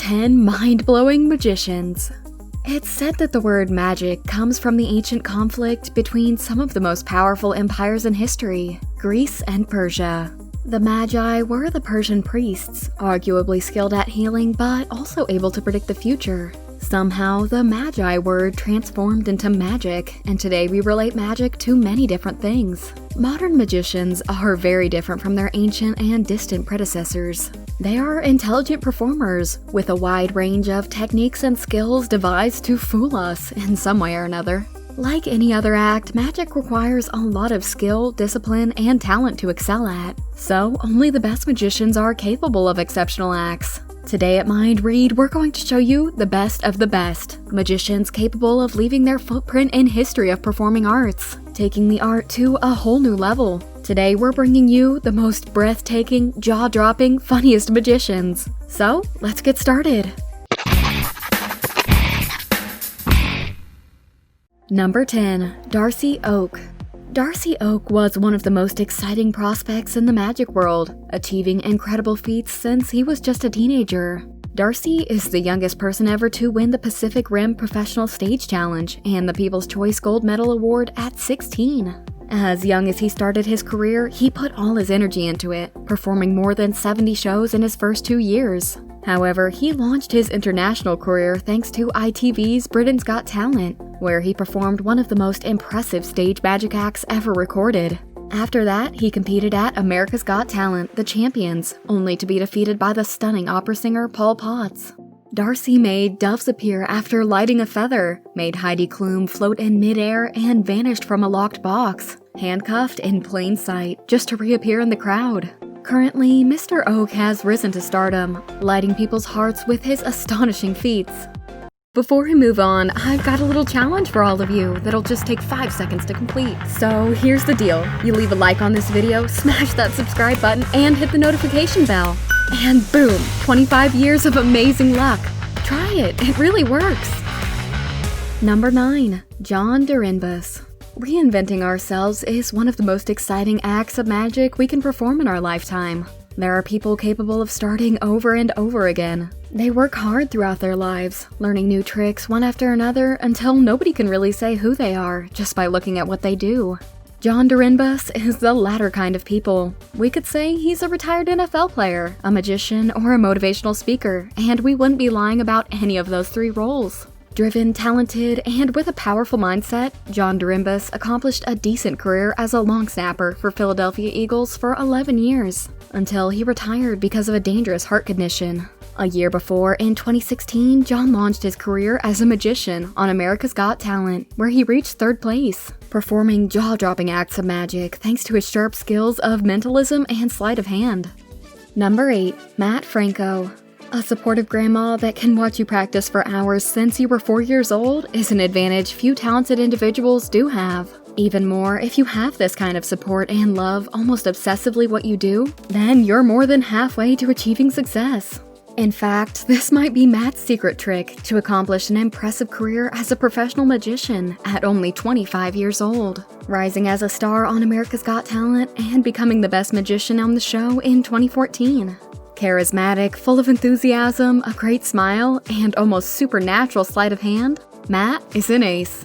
10 Mind-Blowing Magicians. It's said that the word magic comes from the ancient conflict between some of the most powerful empires in history, Greece and Persia. The magi were the Persian priests, arguably skilled at healing but also able to predict the future. Somehow, the magi word transformed into magic, and today we relate magic to many different things. Modern magicians are very different from their ancient and distant predecessors. They are intelligent performers, with a wide range of techniques and skills devised to fool us in some way or another. Like any other act, magic requires a lot of skill, discipline, and talent to excel at. So, only the best magicians are capable of exceptional acts. Today at Mind Read, we're going to show you the best of the best, magicians capable of leaving their footprint in history of performing arts, taking the art to a whole new level. Today we're bringing you the most breathtaking, jaw-dropping, funniest magicians. So, let's get started. Number 10. Darcy Oak. Darcy Oak was one of the most exciting prospects in the magic world, achieving incredible feats since he was just a teenager. Darcy is the youngest person ever to win the Pacific Rim Professional Stage Challenge and the People's Choice Gold Medal Award at 16. As young as he started his career, he put all his energy into it, performing more than 70 shows in his first 2 years. However, he launched his international career thanks to ITV's Britain's Got Talent, where he performed one of the most impressive stage magic acts ever recorded. After that, he competed at America's Got Talent, The Champions, only to be defeated by the stunning opera singer Paul Potts. Darcy made doves appear after lighting a feather, made Heidi Klum float in midair, and vanished from a locked box, handcuffed in plain sight, just to reappear in the crowd. Currently, Mr. Oak has risen to stardom, lighting people's hearts with his astonishing feats. Before we move on, I've got a little challenge for all of you that'll just take 5 seconds to complete. So here's the deal. You leave a like on this video, smash that subscribe button, and hit the notification bell. And boom, 25 years of amazing luck. Try it, it really works. Number 9. John Durr. Reinventing ourselves is one of the most exciting acts of magic we can perform in our lifetime. There are people capable of starting over and over again. They work hard throughout their lives, learning new tricks one after another until nobody can really say who they are just by looking at what they do. John Durr. is the latter kind of people. We could say he's a retired NFL player, a magician, or a motivational speaker, and we wouldn't be lying about any of those 3 roles. Driven, talented, and with a powerful mindset, John Durr. accomplished a decent career as a long snapper for Philadelphia Eagles for 11 years, until he retired because of a dangerous heart condition. A year before, in 2016, John launched his career as a magician on America's Got Talent, where he reached 3rd place, performing jaw-dropping acts of magic thanks to his sharp skills of mentalism and sleight of hand. Number 8. Matt Franco. A supportive grandma that can watch you practice for hours since you were 4 years old is an advantage few talented individuals do have. Even more, if you have this kind of support and love almost obsessively what you do, then you're more than halfway to achieving success. In fact, this might be Matt's secret trick to accomplish an impressive career as a professional magician at only 25 years old, rising as a star on America's Got Talent and becoming the best magician on the show in 2014. Charismatic, full of enthusiasm, a great smile, and almost supernatural sleight of hand, Matt is an ace.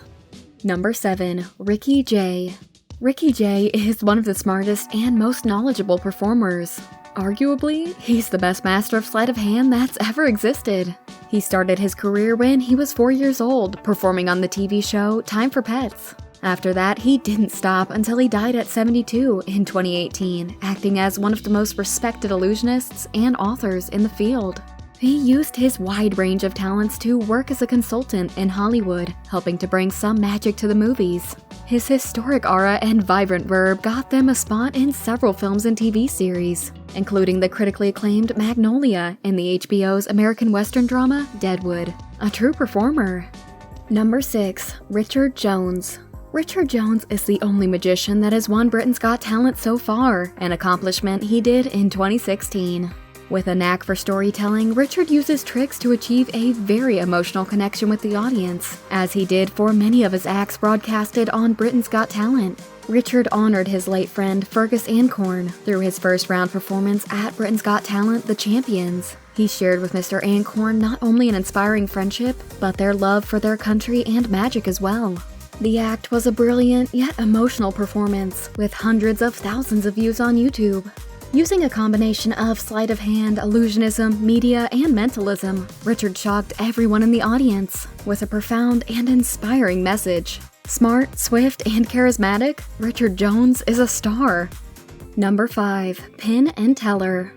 Number 7. Ricky Jay. Ricky Jay is one of the smartest and most knowledgeable performers. Arguably, he's the best master of sleight of hand that's ever existed. He started his career when he was 4 years old, performing on the TV show Time for Pets. After that, he didn't stop until he died at 72 in 2018, acting as one of the most respected illusionists and authors in the field. He used his wide range of talents to work as a consultant in Hollywood, helping to bring some magic to the movies. His historic aura and vibrant verb got them a spot in several films and TV series, including the critically acclaimed Magnolia and the HBO's American Western drama Deadwood. A true performer. Number 6. Richard Jones. Richard Jones is the only magician that has won Britain's Got Talent so far, an accomplishment he did in 2016. With a knack for storytelling, Richard uses tricks to achieve a very emotional connection with the audience, as he did for many of his acts broadcasted on Britain's Got Talent. Richard honored his late friend Fergus Ancorn through his first round performance at Britain's Got Talent, The Champions. He shared with Mr. Ancorn not only an inspiring friendship, but their love for their country and magic as well. The act was a brilliant yet emotional performance, with hundreds of thousands of views on YouTube. Using a combination of sleight of hand, illusionism, media, and mentalism, Richard shocked everyone in the audience with a profound and inspiring message. Smart, swift, and charismatic, Richard Jones is a star. Number 5. Penn and Teller.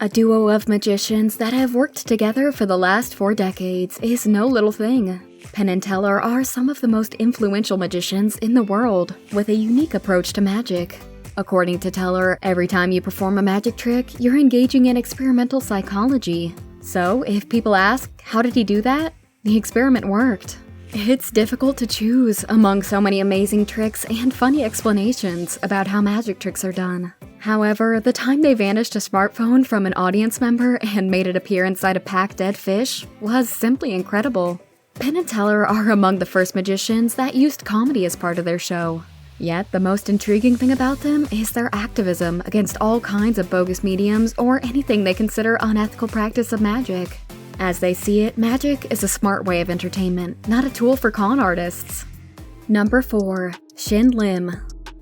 A duo of magicians that have worked together for the last 4 decades is no little thing. Penn and Teller are some of the most influential magicians in the world, with a unique approach to magic. According to Teller, every time you perform a magic trick, you're engaging in experimental psychology. So, if people ask, how did he do that? The experiment worked. It's difficult to choose among so many amazing tricks and funny explanations about how magic tricks are done. However, the time they vanished a smartphone from an audience member and made it appear inside a packed dead fish was simply incredible. Penn and Teller are among the first magicians that used comedy as part of their show. Yet, the most intriguing thing about them is their activism against all kinds of bogus mediums or anything they consider unethical practice of magic. As they see it, magic is a smart way of entertainment, not a tool for con artists. Number 4. Shin Lim.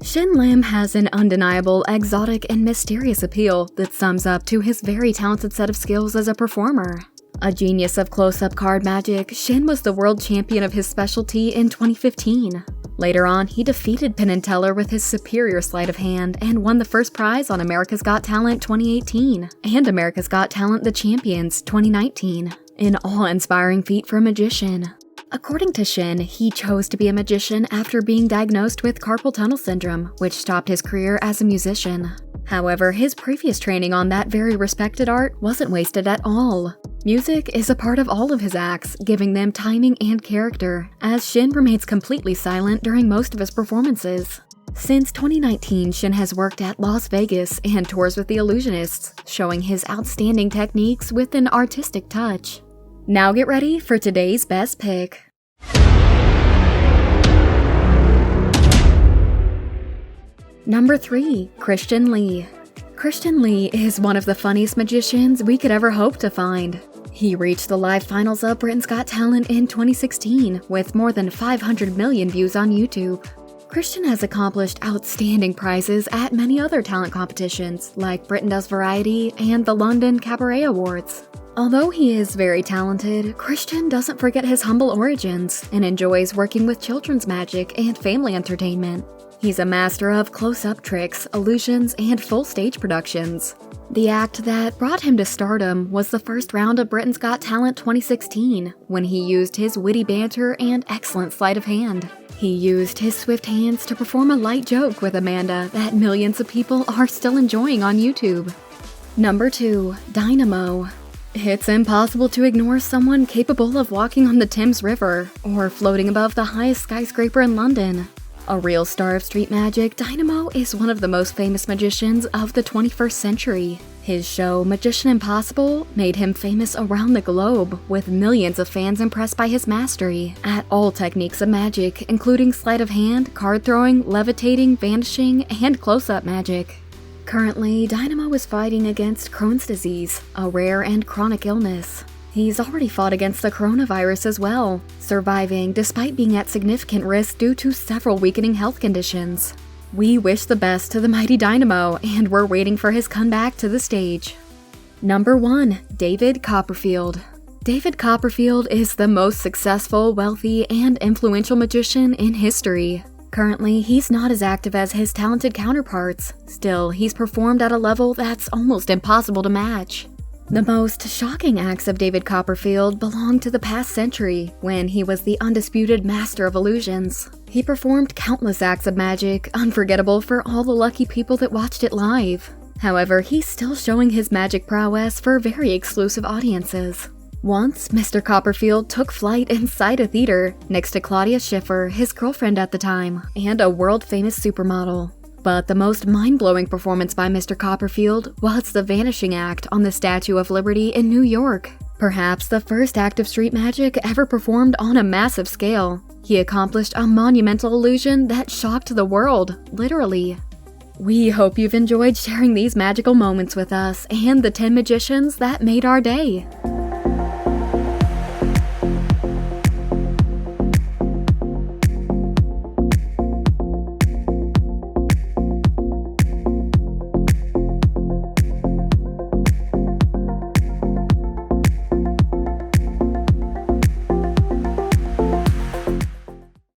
Shin Lim has an undeniable, exotic, and mysterious appeal that sums up to his very talented set of skills as a performer. A genius of close-up card magic, Shin was the world champion of his specialty in 2015. Later on, he defeated Penn and Teller with his superior sleight of hand and won the first prize on America's Got Talent 2018 and America's Got Talent The Champions 2019, an awe-inspiring feat for a magician. According to Shin, he chose to be a magician after being diagnosed with carpal tunnel syndrome, which stopped his career as a musician. However, his previous training on that very respected art wasn't wasted at all. Music is a part of all of his acts, giving them timing and character, as Shin remains completely silent during most of his performances. Since 2019, Shin has worked at Las Vegas and tours with the Illusionists, showing his outstanding techniques with an artistic touch. Now get ready for today's best pick. Number 3. Kirsten Lee. Kirsten Lee is one of the funniest magicians we could ever hope to find. He reached the live finals of Britain's Got Talent in 2016 with more than 500 million views on YouTube. Kirsten has accomplished outstanding prizes at many other talent competitions like Britain Does Variety and the London Cabaret Awards. Although he is very talented, Kirsten doesn't forget his humble origins and enjoys working with children's magic and family entertainment. He's a master of close-up tricks, illusions, and full stage productions. The act that brought him to stardom was the first round of Britain's Got Talent 2016, when he used his witty banter and excellent sleight of hand. He used his swift hands to perform a light joke with Amanda that millions of people are still enjoying on YouTube. Number 2. Dynamo. It's impossible to ignore someone capable of walking on the Thames River or floating above the highest skyscraper in London. A real star of street magic, Dynamo is one of the most famous magicians of the 21st century. His show, Magician Impossible, made him famous around the globe, with millions of fans impressed by his mastery at all techniques of magic, including sleight of hand, card throwing, levitating, vanishing, and close-up magic. Currently, Dynamo is fighting against Crohn's disease, a rare and chronic illness. He's already fought against the coronavirus as well, surviving despite being at significant risk due to several weakening health conditions. We wish the best to the mighty Dynamo, and we're waiting for his comeback to the stage. Number 1. David Copperfield. David Copperfield is the most successful, wealthy, and influential magician in history. Currently, he's not as active as his talented counterparts. Still, he's performed at a level that's almost impossible to match. The most shocking acts of David Copperfield belong to the past century, when he was the undisputed master of illusions. He performed countless acts of magic, unforgettable for all the lucky people that watched it live. However, he's still showing his magic prowess for very exclusive audiences. Once, Mr. Copperfield took flight inside a theater next to Claudia Schiffer, his girlfriend at the time, and a world-famous supermodel. But the most mind-blowing performance by Mr. Copperfield was the Vanishing Act on the Statue of Liberty in New York. Perhaps the first act of street magic ever performed on a massive scale. He accomplished a monumental illusion that shocked the world, literally. We hope you've enjoyed sharing these magical moments with us and the 10 magicians that made our day.